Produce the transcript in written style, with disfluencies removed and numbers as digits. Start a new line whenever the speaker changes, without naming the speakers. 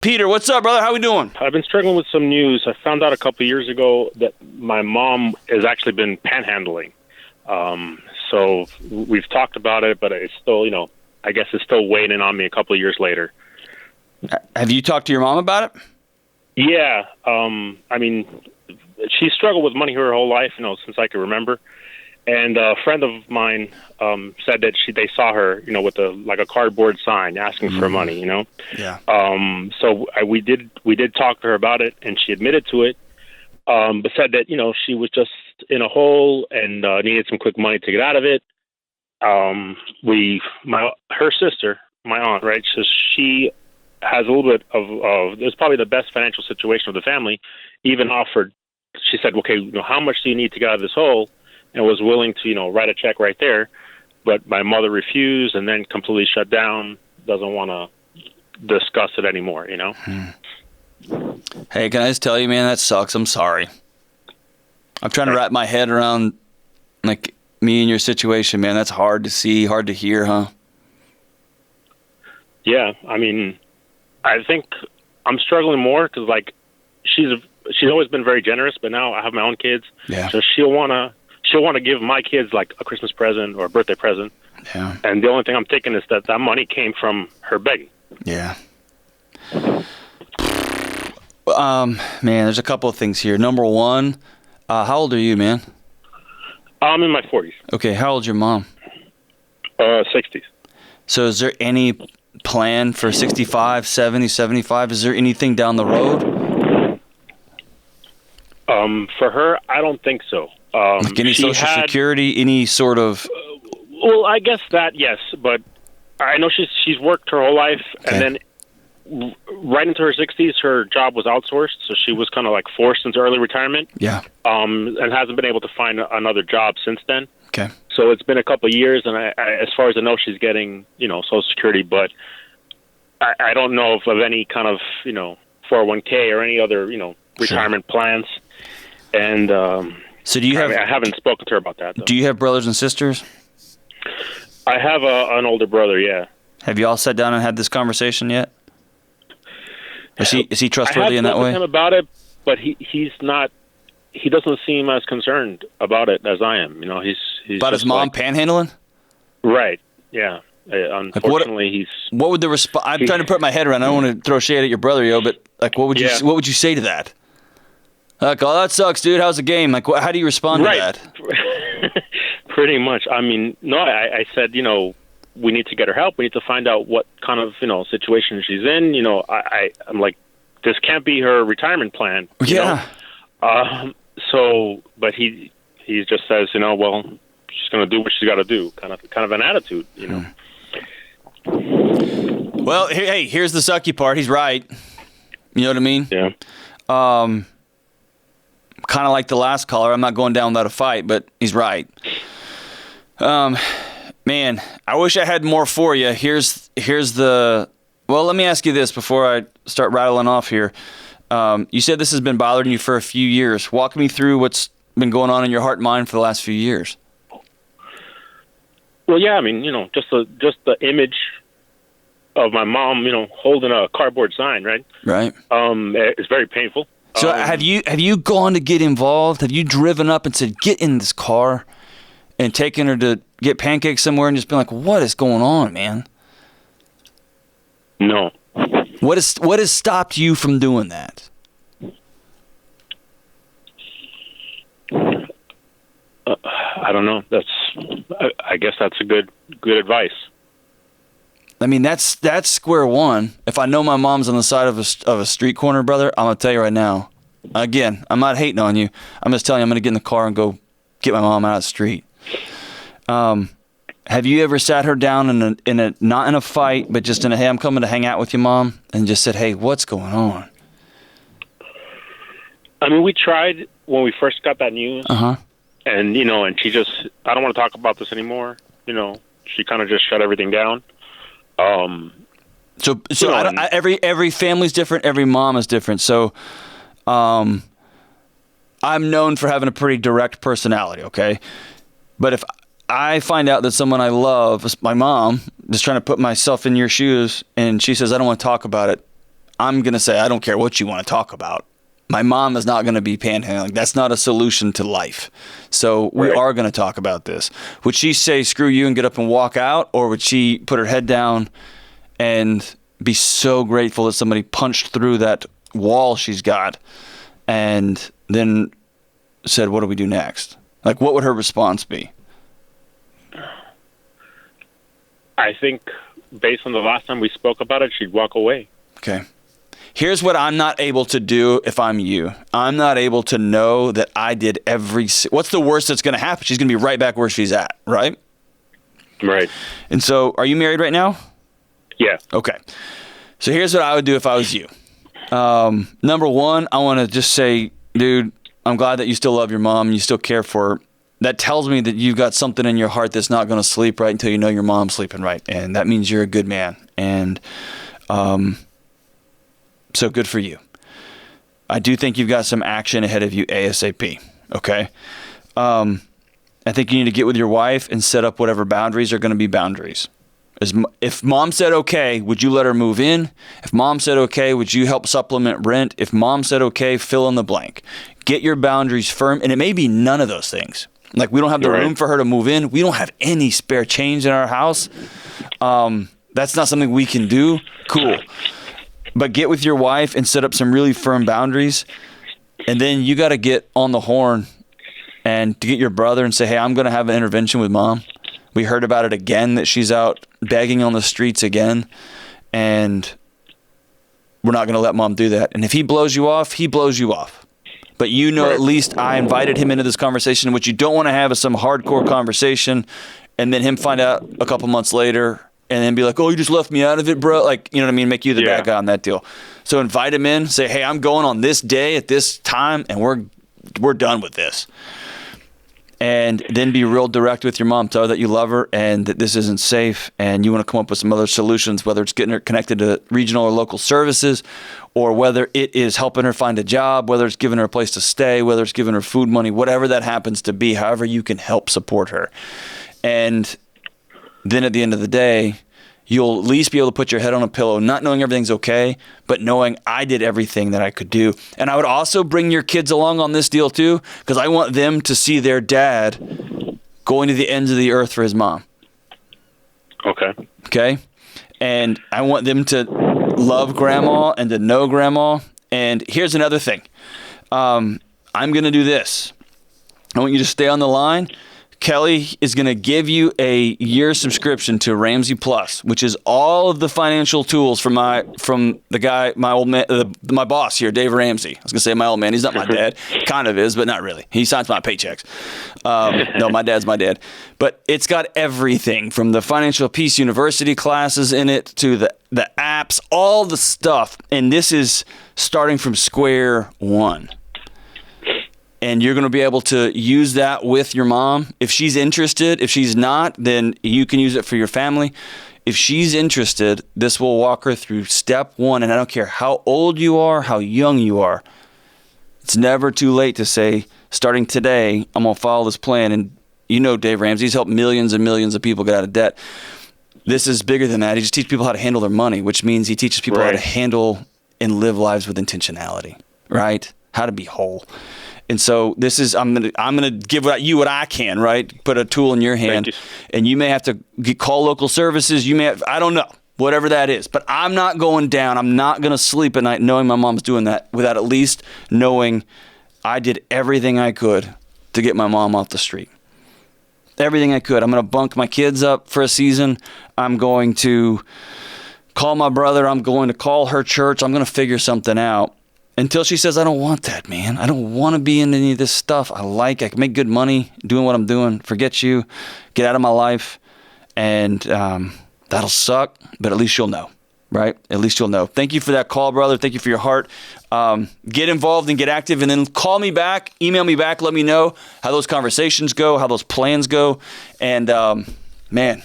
Peter, what's up, brother? How we doing?
I've been struggling with some news. I found out a couple of years ago that my mom has actually been panhandling. So we've talked about it, but it's still, I guess it's still weighing in on me a couple of years later.
Have you talked to your mom about it?
Yeah. She struggled with money her whole life, since I can remember. And a friend of mine said that they saw her, with a cardboard sign asking for money,
Yeah.
So we did talk to her about it, and she admitted to it, but said that she was just in a hole and needed some quick money to get out of it. Her sister, my aunt, right? So she has a little bit of it's probably the best financial situation of the family. Even offered, she said, "Okay, how much do you need to get out of this hole?" And was willing to, write a check right there. But my mother refused and then completely shut down, doesn't want to discuss it anymore,
Hey, can I just tell you, man, that sucks. I'm sorry. I'm trying to wrap my head around, like, me and your situation, man. That's hard to see, hard to hear, huh?
Yeah, I think I'm struggling more because, she's always been very generous, but now I have my own kids.
Yeah.
So she'll want to give my kids like a Christmas present or a birthday present.
Yeah.
And the only thing I'm thinking is that money came from her begging.
Yeah. Man, there's a couple of things here. Number one, how old are you, man?
I'm in my 40s.
Okay, how old's your mom?
60s.
So is there any plan for 65, 70, 75? Is there anything down the road?
For her, I don't think so.
Like any Social Security, any sort of...
Well, I guess that, yes, but I know she's worked her whole life, and then right into her 60s, her job was outsourced, so she was kind of like forced into early retirement.
Yeah.
And hasn't been able to find another job since then.
Okay.
So it's been a couple of years, and I, as far as I know, she's getting, Social Security, but I don't know of any kind of, 401k or any other, retirement plans. And
so do you have?
I haven't spoken to her about that, though.
Do you have brothers and sisters?
I have an older brother, yeah.
Have you all sat down and had this conversation yet? Is he trustworthy in that way?
I have spoken to him about it, but he's not. He doesn't seem as concerned about it as I am. He's
about his mom panhandling.
Right. Yeah. Unfortunately, he's.
What would the response? I'm trying to put my head around. I don't want to throw shade at your brother, but what would you? What would you say to that? Like, oh, that sucks, dude. How's the game? Like, how do you respond to that?
Pretty much. No, I said, we need to get her help. We need to find out what kind of, situation she's in. I'm like, this can't be her retirement plan.
Yeah.
But he just says, well, she's going to do what she's got to do. Kind of an attitude,
Well, hey, here's the sucky part. He's right. You know what I mean?
Yeah.
Kind of like the last caller. I'm not going down without a fight, but he's right. Man, I wish I had more for you. Here's the... Well, let me ask you this before I start rattling off here. You said this has been bothering you for a few years. Walk me through what's been going on in your heart and mind for the last few years.
Well, yeah, just the image of my mom, holding a cardboard sign, right?
Right.
It's very painful.
So have you gone to get involved? Have you driven up and said, get in this car and taken her to get pancakes somewhere and just been like, what is going on, man?
No.
What has stopped you from doing that?
I don't know. I guess that's a good advice.
I mean, that's square one. If I know my mom's on the side of a street corner, brother, I'm going to tell you right now. Again, I'm not hating on you. I'm just telling you I'm going to get in the car and go get my mom out of the street. Have you ever sat her down in a not in a fight, but just in a, hey, I'm coming to hang out with you, Mom, and just said, hey, what's going on?
We tried when we first got that news.
Uh-huh.
And, and she just, I don't want to talk about this anymore. She kind of just shut everything down.
So every family's different. Every mom is different. So, I'm known for having a pretty direct personality. Okay. But if I find out that someone I love, my mom, just trying to put myself in your shoes, and she says, I don't want to talk about it, I'm going to say, I don't care what you want to talk about. My mom is not going to be panhandling. That's not a solution to life. So we are going to talk about this. Would she say, screw you and get up and walk out? Or would she put her head down and be so grateful that somebody punched through that wall she's got and then said, what do we do next? Like, what would her response be?
I think based on the last time we spoke about it, she'd walk away.
Okay. Here's what I'm not able to do if I'm you. I'm not able to know that I did what's the worst that's going to happen? She's going to be right back where she's at, right?
Right.
And so, are you married right now?
Yeah.
Okay. So here's what I would do if I was you. Number one, I want to just say, dude, I'm glad that you still love your mom and you still care for her. That tells me that you've got something in your heart that's not going to sleep right until you know your mom's sleeping right. And that means you're a good man. And so good for you. I do think you've got some action ahead of you ASAP. Okay. I think you need to get with your wife and set up whatever boundaries are going to be boundaries. If mom said okay, would you let her move in? If mom said okay, would you help supplement rent? If mom said okay, fill in the blank. Get your boundaries firm, and it may be none of those things. Like, we don't have the room for her to move in. We don't have any spare change in our house. That's not something we can do. Cool. But get with your wife and set up some really firm boundaries, and then you got to get on the horn and to get your brother and say, hey, I'm going to have an intervention with mom. We heard about it again, that she's out begging on the streets again, and we're not going to let mom do that. And if he blows you off, he blows you off. But you know, at least I invited him into this conversation. What you don't want to have is some hardcore conversation and then him find out a couple months later and then be like, oh, you just left me out of it, bro. Like, you know what I mean? Make you the bad guy on that deal. So invite him in, say, hey, I'm going on this day at this time, and we're done with this. And then be real direct with your mom. Tell her that you love her and that this isn't safe and you want to come up with some other solutions, whether it's getting her connected to regional or local services, or whether it is helping her find a job, whether it's giving her a place to stay, whether it's giving her food money, whatever that happens to be, however you can help support her. And then at the end of the day, you'll at least be able to put your head on a pillow, not knowing everything's okay, but knowing I did everything that I could do. And I would also bring your kids along on this deal too, because I want them to see their dad going to the ends of the earth for his mom. Okay. Okay? And I want them to love grandma and to know grandma. And here's another thing. I'm going to do this. I want you to stay on the line. Kelly is going to give you a year subscription to Ramsey Plus, which is all of the financial tools from the guy, my old man, my boss here, Dave Ramsey. I was going to say my old man. He's not my dad. Kind of is, but not really. He signs my paychecks. No, my dad's my dad. But it's got everything from the Financial Peace University classes in it to the apps, all the stuff. And this is starting from square one. And you're going to be able to use that with your mom. If she's interested, if she's not, then you can use it for your family. If she's interested, this will walk her through step one. And I don't care how old you are, how young you are. It's never too late to say, starting today, I'm going to follow this plan. And you know Dave Ramsey's helped millions and millions of people get out of debt. This is bigger than that. He just teaches people how to handle their money, which means he teaches people how to handle and live lives with intentionality, right? How to be whole. And so this is, I'm gonna give you what I can, right? Put a tool in your hand, and you may have to call local services. You may have, I don't know, whatever that is. But I'm not going down. I'm not gonna sleep at night knowing my mom's doing that without at least knowing I did everything I could to get my mom off the street. Everything I could. I'm gonna bunk my kids up for a season. I'm going to call my brother. I'm going to call her church. I'm gonna figure something out. Until she says, I don't want that, man. I don't want to be in any of this stuff. I can make good money doing what I'm doing. Forget you. Get out of my life. And that'll suck, but at least you'll know, right? At least you'll know. Thank you for that call, brother. Thank you for your heart. Get involved and get active, and then call me back, email me back, let me know how those conversations go, how those plans go. And, man,